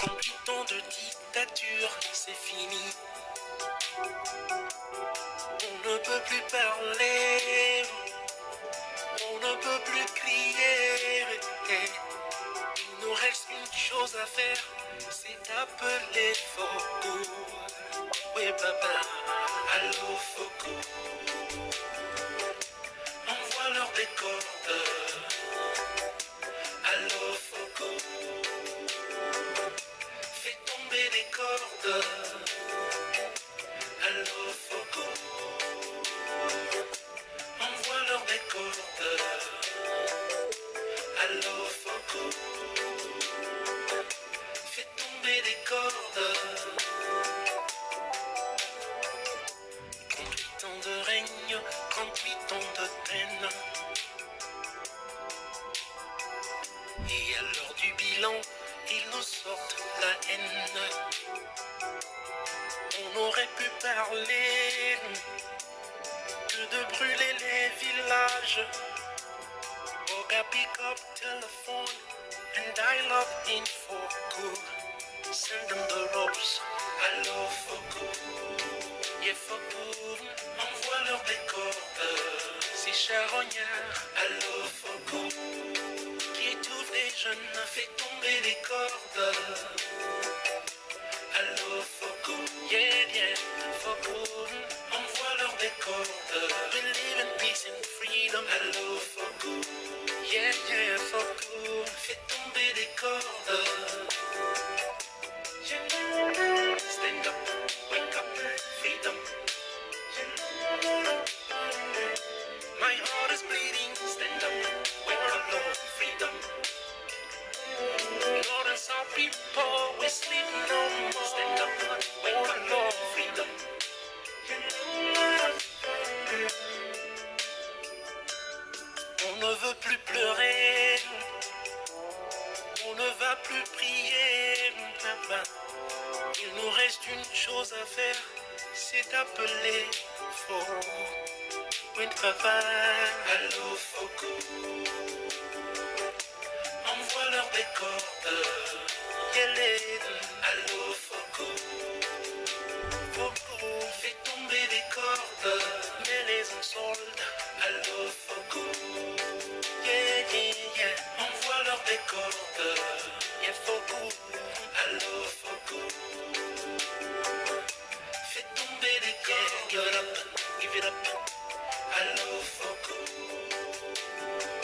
38 ans de dictature, c'est fini. On ne peut plus parler, on ne peut plus crier. Il nous reste une chose à faire, c'est appeler Foko. Oui papa, allô Foko. Envoie-leur des cordes. Allô Foko. Fais tomber les cordes. Allô Foko. Envoie-leur des cordes. Allô Foko. Fais tomber les cordes. 38 ans de règne, 38 ans de peine. Et à l'heure du bilan, ils nous sortent la haine. On aurait pu parler que de brûler les villages. Oga pick up telephone and dial up info. Send them the ropes. Allô Foko. Yeah Foko. Envoie-leur des cordes. C'est charognard. Allô Foko. Qui étouffe les jeunes. Fait tomber les cordes. Allô Foko. Yeah yeah Foko. Envoie-leur des cordes. Believe in peace and freedom. Allô Foko. Yeah yeah Foko. Fait tomber les cordes. Stand up, wake up, freedom. My heart is bleeding. Stand up, wake up, Lord, freedom. Lord, and some people we sleep no more. Stand up, wake up, Lord, freedom. On ne veut plus pleurer. On ne va plus prier, papa. Il nous reste une chose à faire, c'est d'appeler Foko. Oui, papa. Allô, Foko. Envoie-leur des cordes. Allô, Foko. Foko. Fais tomber les cordes. Mets-les en solde. Allô, Foko. Yeah, yeah, yeah. Envoie-leur des cordes. Yeah, Foko. Allô, Foko. Fais tomber les cordes. Give it up, give it up. Allô, Foko.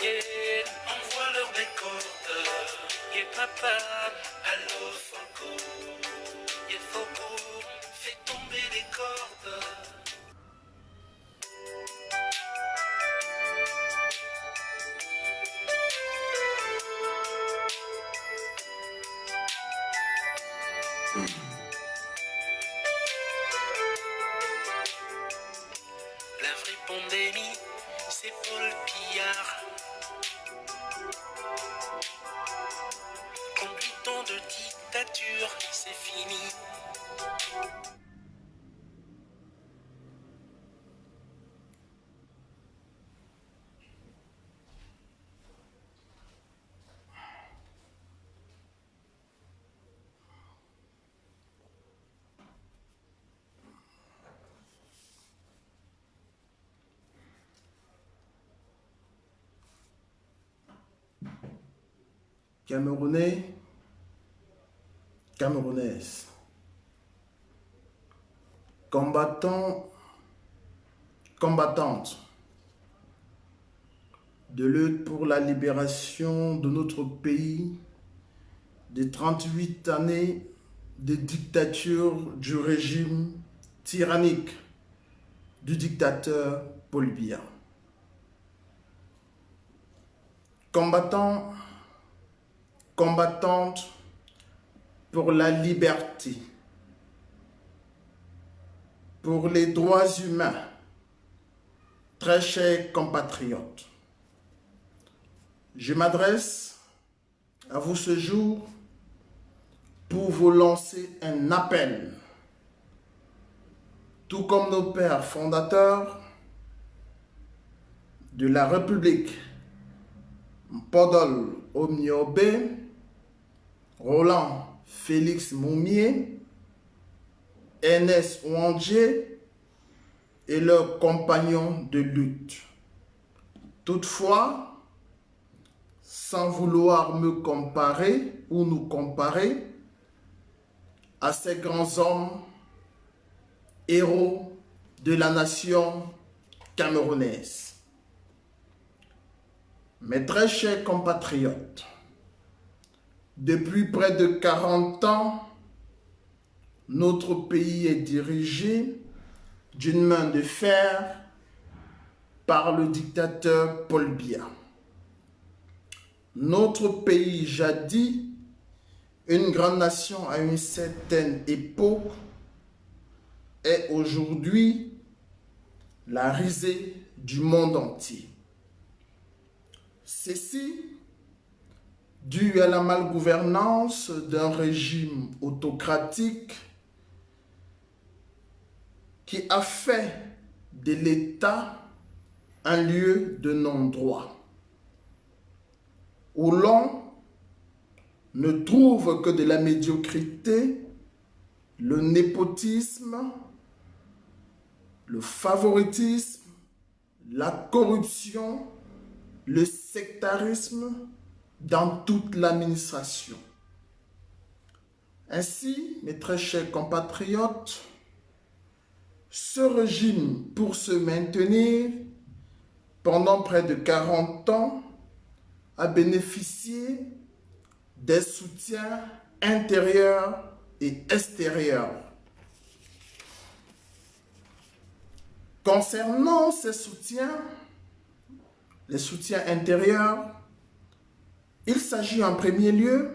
Yeah, envoie-leur des cordes. Yeah, papa. Allô, Foko. Yeah, Foko. Fais tomber les cordes. La vraie pandémie, c'est Paul Pillard. 38 ans de dictature, c'est fini. Camerounais, Camerounaises, combattants, combattantes de lutte pour la libération de notre pays des 38 années de dictature du régime tyrannique du dictateur Paul Biya. Combattants, combattantes pour la liberté, pour les droits humains, très chers compatriotes. Je m'adresse à vous ce jour pour vous lancer un appel. Tout comme nos pères fondateurs de la République, Podol Omniobe, Roland Félix Moumié, Ernest Ouandjé et leurs compagnons de lutte. Toutefois, sans vouloir me comparer ou nous comparer à ces grands hommes, héros de la nation camerounaise. Mes très chers compatriotes, depuis près de 40 ans, notre pays est dirigé d'une main de fer par le dictateur Paul Biya. Notre pays, jadis une grande nation à une certaine époque, est aujourd'hui la risée du monde entier. Ceci dû à la malgouvernance d'un régime autocratique qui a fait de l'État un lieu de non-droit, où l'on ne trouve que de la médiocrité, le népotisme, le favoritisme, la corruption, le sectarisme dans toute l'administration. Ainsi, mes très chers compatriotes, ce régime, pour se maintenir pendant près de 40 ans, a bénéficié des soutiens intérieurs et extérieurs. Concernant ces soutiens, les soutiens intérieurs, il s'agit en premier lieu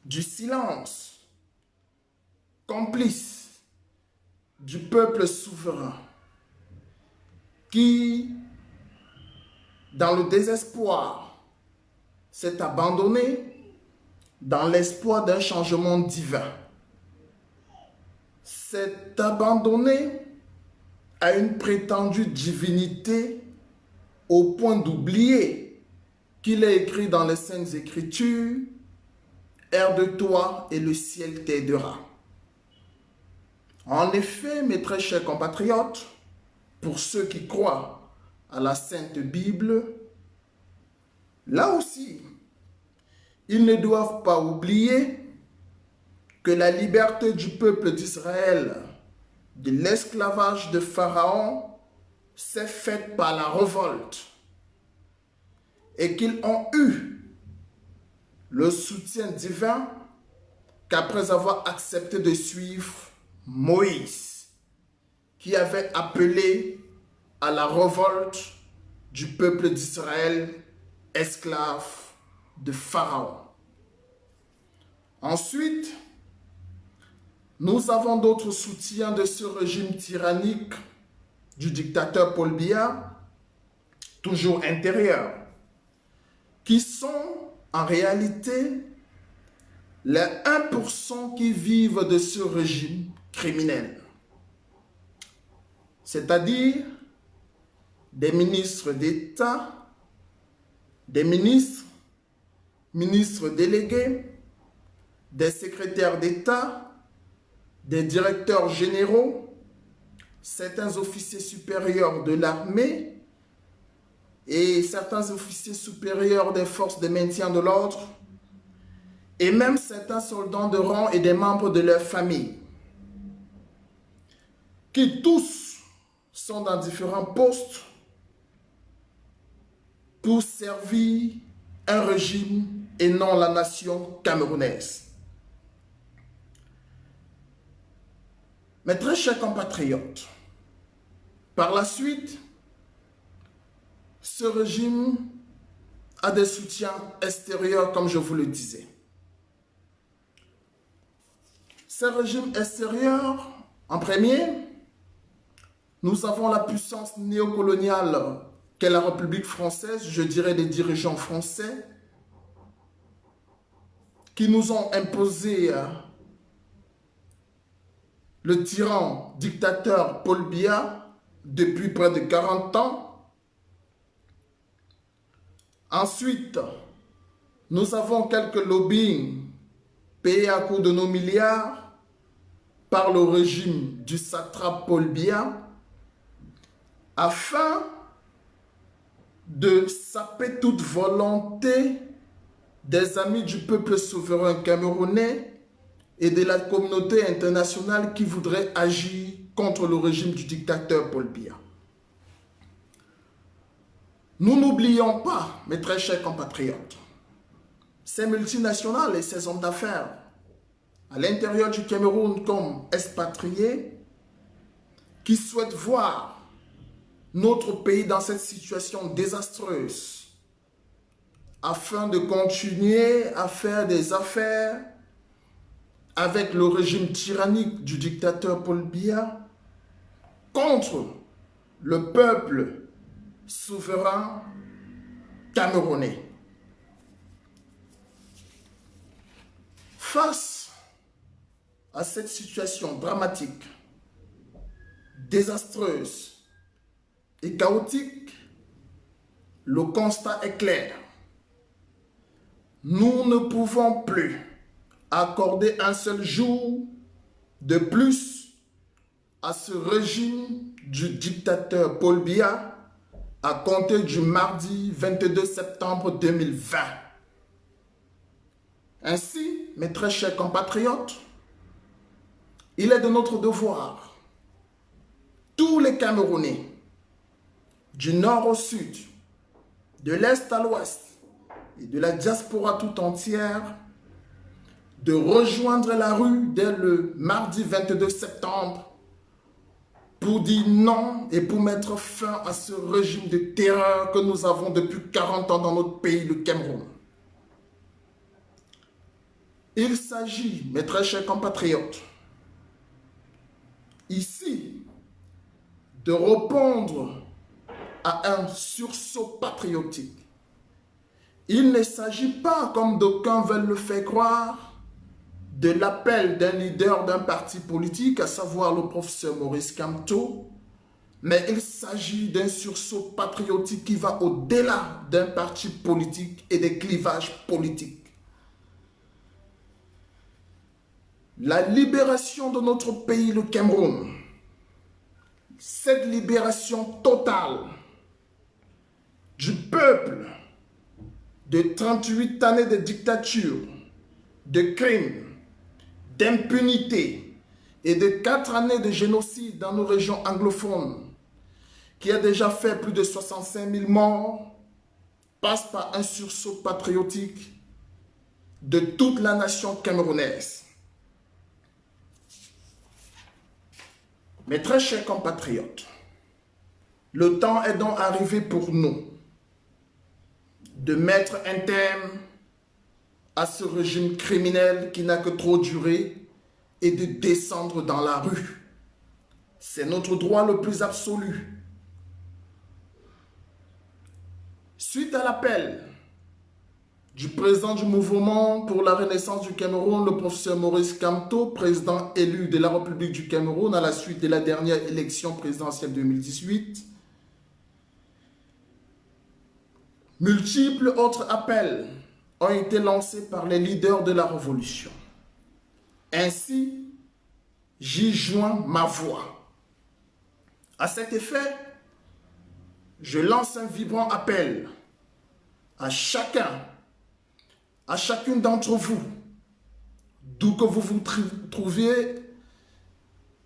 du silence complice du peuple souverain qui, dans le désespoir, s'est abandonné dans l'espoir d'un changement divin. S'est abandonné à une prétendue divinité au point d'oublier qu'il est écrit dans les Saintes Écritures « Air de toi et le ciel t'aidera ». En effet, mes très chers compatriotes, pour ceux qui croient à la Sainte Bible, là aussi, ils ne doivent pas oublier que la liberté du peuple d'Israël de l'esclavage de Pharaon s'est faite par la révolte et qu'ils ont eu le soutien divin qu'après avoir accepté de suivre Moïse, qui avait appelé à la révolte du peuple d'Israël, esclave de Pharaon. Ensuite, nous avons d'autres soutiens de ce régime tyrannique du dictateur Paul Biya, toujours intérieurs, qui sont en réalité les 1% qui vivent de ce régime criminel. C'est-à-dire des ministres d'État, des ministres, ministres délégués, des secrétaires d'État, des directeurs généraux, certains officiers supérieurs de l'armée et certains officiers supérieurs des forces de maintien de l'ordre et même certains soldats de rang et des membres de leur famille, qui tous sont dans différents postes pour servir un régime et non la nation camerounaise. Mes très chers compatriotes, par la suite, ce régime a des soutiens extérieurs, comme je vous le disais. Ce régime extérieur, en premier, nous avons la puissance néocoloniale qu'est la République française, je dirais les dirigeants français, qui nous ont imposé le tyran dictateur Paul Biya depuis près de 40 ans. Ensuite, nous avons quelques lobbying payés à coup de nos milliards par le régime du satrape Paul Biya, afin de saper toute volonté des amis du peuple souverain camerounais et de la communauté internationale qui voudrait agir contre le régime du dictateur Paul Biya. Nous n'oublions pas, mes très chers compatriotes, ces multinationales et ces hommes d'affaires à l'intérieur du Cameroun comme expatriés qui souhaitent voir notre pays dans cette situation désastreuse afin de continuer à faire des affaires avec le régime tyrannique du dictateur Paul Biya contre le peuple souverain camerounais. Face à cette situation dramatique, désastreuse et chaotique, le constat est clair. Nous ne pouvons plus accorder un seul jour de plus à ce régime du dictateur Paul Biya à compter du mardi 22 septembre 2020. Ainsi, mes très chers compatriotes, il est de notre devoir, tous les Camerounais, du nord au sud, de l'est à l'ouest et de la diaspora tout entière, de rejoindre la rue dès le mardi 22 septembre pour dire non et pour mettre fin à ce régime de terreur que nous avons depuis 40 ans dans notre pays, le Cameroun. Il s'agit, mes très chers compatriotes, ici, de répondre à un sursaut patriotique. Il ne s'agit pas, comme d'aucuns veulent le faire croire, de l'appel d'un leader d'un parti politique, à savoir le professeur Maurice Kamto, mais il s'agit d'un sursaut patriotique qui va au-delà d'un parti politique et des clivages politiques. La libération de notre pays, le Cameroun, cette libération totale du peuple de 38 années de dictature, de crimes, d'impunité et de 4 années de génocide dans nos régions anglophones, qui a déjà fait plus de 65 000 morts, passe par un sursaut patriotique de toute la nation camerounaise. Mes très chers compatriotes, le temps est donc arrivé pour nous de mettre un terme à ce régime criminel qui n'a que trop duré et de descendre dans la rue. C'est notre droit le plus absolu. Suite à l'appel du président du mouvement pour la renaissance du Cameroun, le professeur Maurice Kamto, président élu de la République du Cameroun à la suite de la dernière élection présidentielle 2018, multiples autres appels ont été lancés par les leaders de la révolution. Ainsi, j'y joins ma voix. À cet effet, je lance un vibrant appel à chacun, à chacune d'entre vous, d'où que vous vous trouviez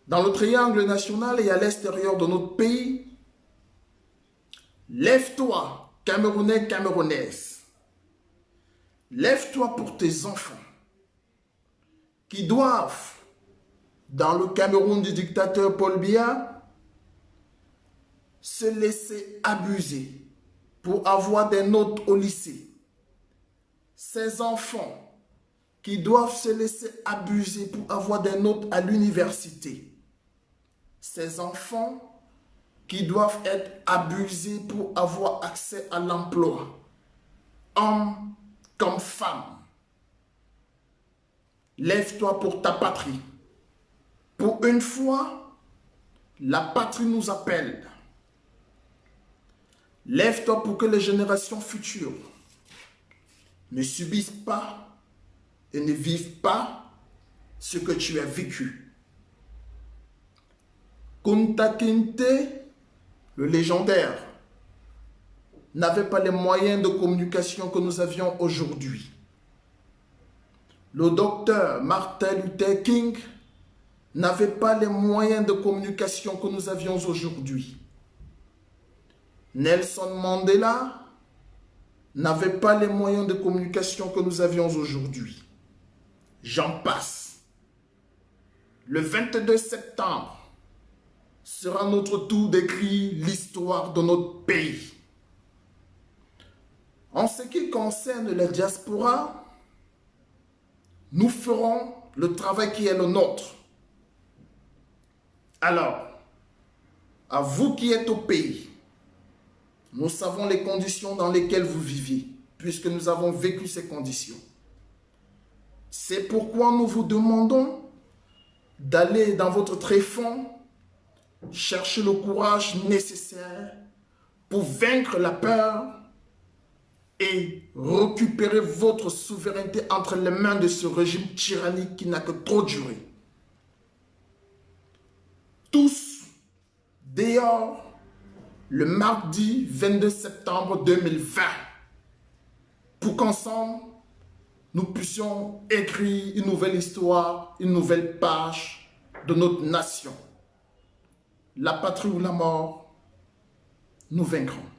dans le triangle national et à l'extérieur de notre pays. Lève-toi, Camerounais, Camerounaises. Lève-toi pour tes enfants qui doivent, dans le Cameroun du dictateur Paul Biya, se laisser abuser pour avoir des notes au lycée. Ces enfants qui doivent se laisser abuser pour avoir des notes à l'université. Ces enfants qui doivent être abusés pour avoir accès à l'emploi, hommes comme femmes. Lève-toi pour ta patrie. Pour une fois, la patrie nous appelle. Lève-toi pour que les générations futures ne subissent pas et ne vivent pas ce que tu as vécu. Kunta Kinte, le légendaire, n'avait pas les moyens de communication que nous avions aujourd'hui. Le docteur Martin Luther King n'avait pas les moyens de communication que nous avions aujourd'hui. Nelson Mandela n'avait pas les moyens de communication que nous avions aujourd'hui. J'en passe. Le 22 septembre sera notre tour d'écrire l'histoire de notre pays. En ce qui concerne la diaspora, nous ferons le travail qui est le nôtre. Alors, à vous qui êtes au pays, nous savons les conditions dans lesquelles vous vivez, puisque nous avons vécu ces conditions. C'est pourquoi nous vous demandons d'aller dans votre tréfonds, chercher le courage nécessaire pour vaincre la peur et récupérer votre souveraineté entre les mains de ce régime tyrannique qui n'a que trop duré. Tous dehors le mardi 22 septembre 2020 pour qu'ensemble nous puissions écrire une nouvelle histoire, une nouvelle page de notre nation. La patrie ou la mort, nous vaincrons.